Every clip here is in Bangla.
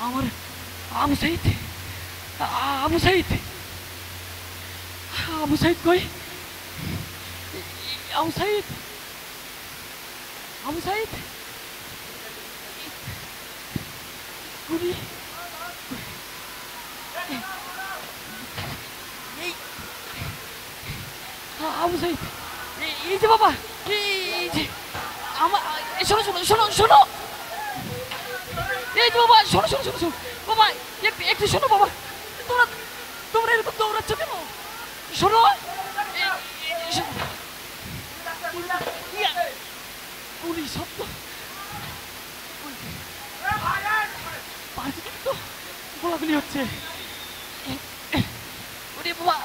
আমার আবু সাইদ, আবু সাইদ, আবু সাইদ কই? আবু সাইদ, আবু সাইদ, গুলি, আবু সাইদ, এই যে বাবা, এই যে আমার, শোনো শোনো শোনো শোনো, এই যে বাবা, শোনো শোনো শোনো শোনো বাবা, একটু শোনো বাবা, তোমরা তোমরা এরকম দৌড়াচ্ছ কেন? শোনো, গুলি শব্দ তো গোলাগুলি হচ্ছে। ওরে বাবা,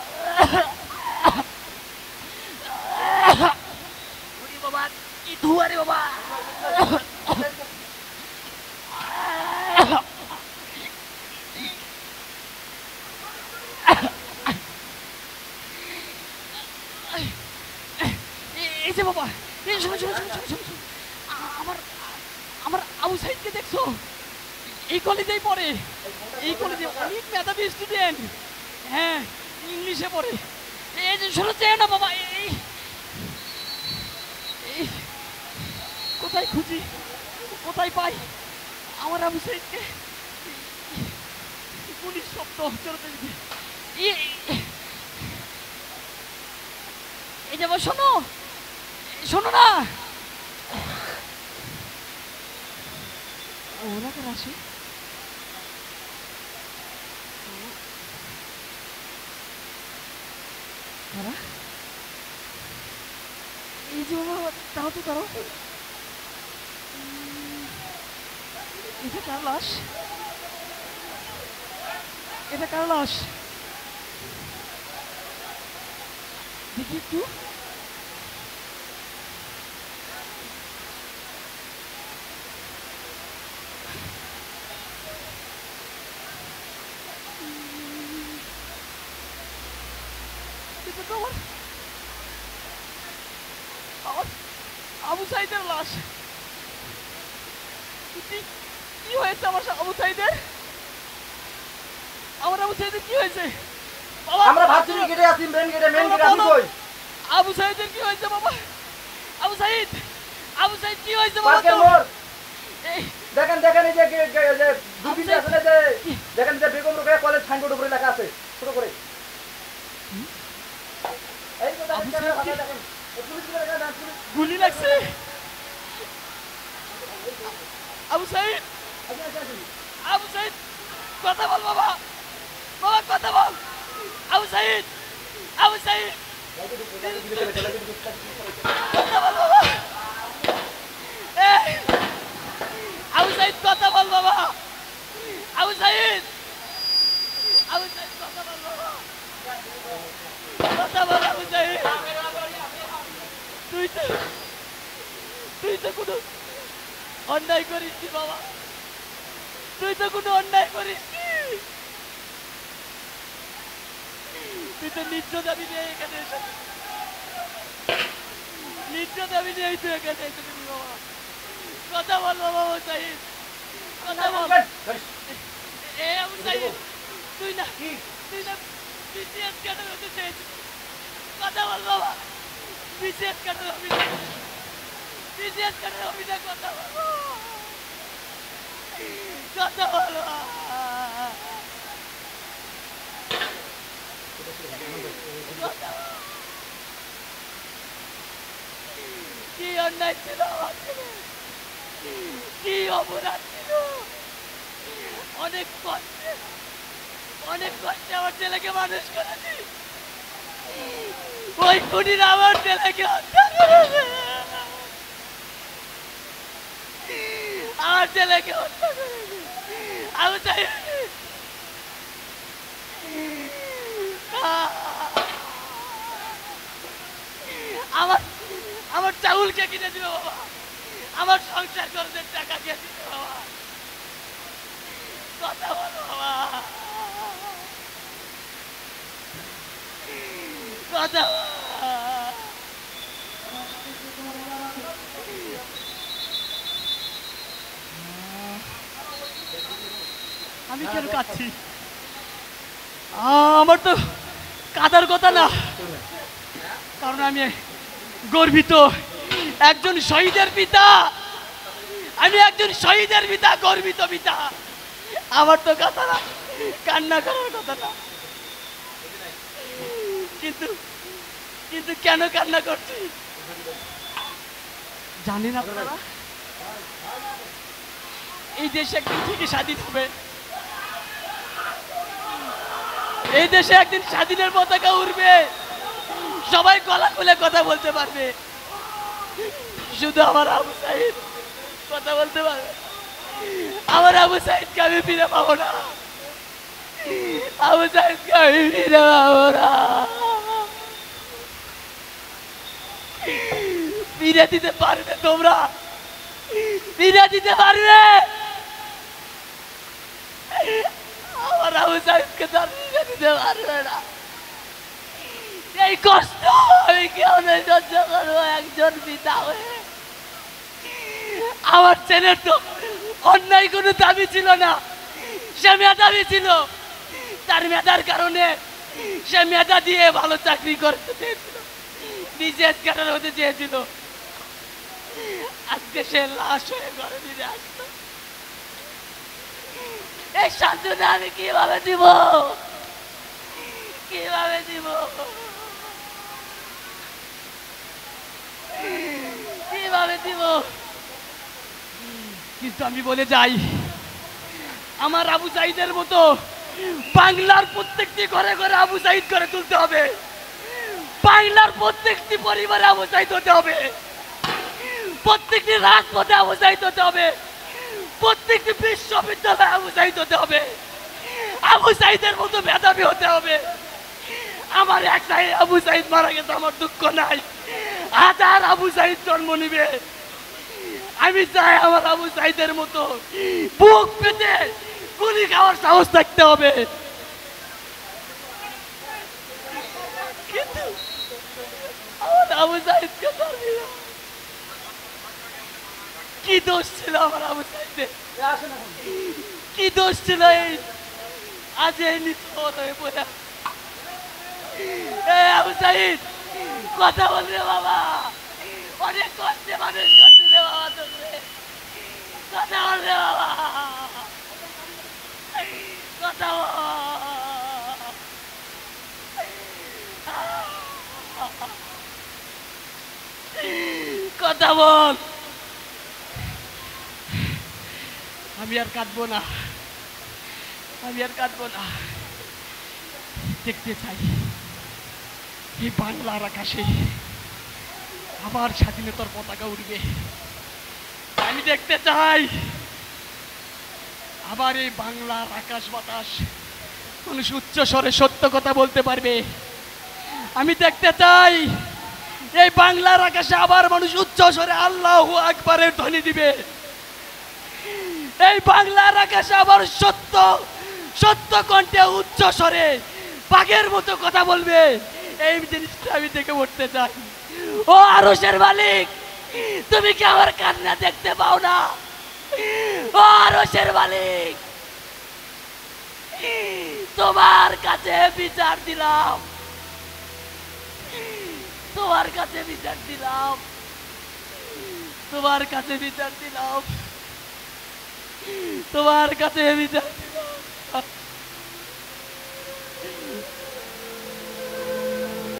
ওরে বাবা, কি ধোঁয়া রে বাবা। এই যে বাবা, শোনো শোনো শোনো শোনো শোনো, আমার আমার আবু সাইদকে দেখছো? এই কলেজেই পড়ে, এই কলেজে অনেক মেধাবী স্টুডেন্ট, হ্যাঁ ইংলিশে পড়ে। এই যে শোনো, চেয়ে না বাবা, এই কোথায় খুঁজি, কোথায় পাই আমার আবু সাইদকে? পুলিশ শব্দ চলতে, এই যে শোনো শোনো না, ওরা কেন আসে? এই যে বাবা, তাও তো করো, এটা কার লাশ? এটা কার লাশ? দেখি একটু। আবু সাইদের লাশ। কি হয়েছে আমার আবু সাইদের? আমার আবু সাইদের কি হয়েছে? আমরা ভাবছিলি গেটে আছি, মেন গেটে, মেন গেটে আপনি কই? আবু সাইদের কি হয়েছে বাবা? আবু সাইদ, আবু সাইদ কি হয়েছে বাবা? দেখেন দেখেন, এই যে দুবিতে আছে না, যে দেখেন যে বেগম রোকেয়া কলেজ সাইনবোর্ড উপরে লেখা আছে ছোট করে। এই তো দেখেন, গুলি লাগছে। আবু সাইদ, আবু সাইদ কথা বল বাবা, বাবা কথা বল। আবু সাইদ, আবু সাইদ কথা বল বাবা, আবু সাইদ কথা বল বাবা, আবু সাইদ, আবু সাইদ কথা বল বাবা, কথা বল আবু সাইদ। তুই তো কোনো অন্যায় করিস নি বাবা, তুই তো কোনো অন্যায় করিস নি, তুই তো নিজ দাবি নিয়ে এখানে এসেছিস, নিজ দাবি নিয়েই তুই এখানে এসেছিস বাবা। কথা বল বাবা আবু সাইদ, কথা বল। এ আবু সাইদ, তুই না বিসিএস ক্যাডার হতে চেয়েছিস, কথা বল বাবা। বিসিএস ক্যাডার হবি না, বিসিএস ক্যাডার হবি না, কথা বল, কথা বল। কি অন্যায় ছিল আমার ছেলে, কি অপরাধ ছিল, অনেক কষ্টে আমার ছেলেকে মানুষ করেছি, ওই খুনিরা আমার ছেলেকে হত্যা করেছে, আমার ছেলেকে হত্যা করেছে। আমি চাই আমার চাউলকে কিনে দিবে বাবা, আমার সংসার খরচের টাকা কে দিবে বাবা, কথা বলো বাবা, কথা আমি কেন কাঁদছি? আমার তো কাঁদার কথা না, কারণ আমি গর্বিত একজন শহীদের পিতা। আমি একজন শহীদের পিতা, গর্বিত পিতা। আমার তো কথা না, কান্না করার কথা না, কিন্তু কিন্তু কেন কান্না করছি জানেন আপনারা? এই দেশে একদিন থেকে স্বাধীন হবে, এই দেশে একদিন স্বাধীনের পতাকা উড়বে, সবাই গলা খুলে কথা বলতে পারবে, শুধু আমার আবু সাইদ কথা বলতে পারবে। আমার আবু সাইদকে আমি ফিরে পাবো না, আবু সাইদকে আমি ফিরে পাবো না। ফিরে দিতে পারবে তোমরা? ফিরে দিতে পারবে? আমার আবু সাইদকে তো ফিরে দিতে পারবে না। এই কষ্ট আমি কেমন সহ্য করবো একজন পিতা হয়ে? আমার ছেলের তো অন্যায় কোনো দাবি ছিল না, সে মেধাবী ছিল, তার মেধার কারণে সে মেধা দিয়ে ভালো চাকরি করতে চেয়েছিল, বিশেষ ক্যাডার হতে চেয়েছিল। আজকে সে লাশ হয়ে ঘরে ফিরে আসতো। এই সান্ত্বনা আমি কিভাবে দিব? কিভাবে দিব? কিভাবে দিব? কিন্তু আমি বলে যাই, আমার আবু সাইদের মতো বাংলার প্রত্যেকটি ঘরে ঘরে আবু সাইদ করে তুলতে হবে, বাংলার প্রত্যেকটি পরিবারে আবু সাইদ হতে হবে, প্রত্যেকটি রাজপথে আবু সাইদ হতে হবে, প্রত্যেকটি বিশ্ববিদ্যালয়ে আবু সাইদ হতে হবে, আবু সাইদের মতো মেধাবী হতে হবে। আমার এক সাইড আবু সাইদ মারা গেছে, আমার দুঃখ নাই, হাজার আবু সাইদ জন্ম নিবে। আমি চাই আমার আবু সাইদের মতো বুক পেতে গুলি খাওয়ার সাহস থাকতে হবে। কিন্তু আমার আবু সাইদকে কি দোষ ছিল? আমার আবু সাইদের কি দোষ ছিল? এই আজ এই নিষ্পদ হয়ে পড়ে আবু সাইদ কথা বল রে বাবা, অনেক কষ্টে মানুষ করতে রে বাবা, তোকে কথা বল রে বাবা, কথা বল, কথা বল। আমি আর কাঁদবো না, আমি আর কাঁদবো না। দেখতে চাই এই বাংলার আকাশে আবার স্বাধীনতার পতাকা উঠবে। আমি দেখতে চাই আবার এই বাংলার আকাশ বাতাস মানুষ উচ্চ স্বরে সত্য কথা বলতে পারবে। আমি দেখতে চাই এই বাংলার আকাশে আবার মানুষ উচ্চ স্বরে আল্লাহু আকবারের ধ্বনি দিবে। এই বাংলার আকাশে আবার সত্য সত্য কণ্ঠে উচ্চ স্বরে বাঘের মতো কথা বলবে। এই জিনিসটা আমি দেখে উঠতে চাই। ও আরশের মালিক, তুমি কি আমার কান্না দেখতে পাও না? ও আরশের মালিক, তোমার কাছে বিচার দিলাম, তোমার কাছে বিচার দিলাম, তোমার কাছে বিচার দিলাম, তোমার কাছে বিচার দিলাম।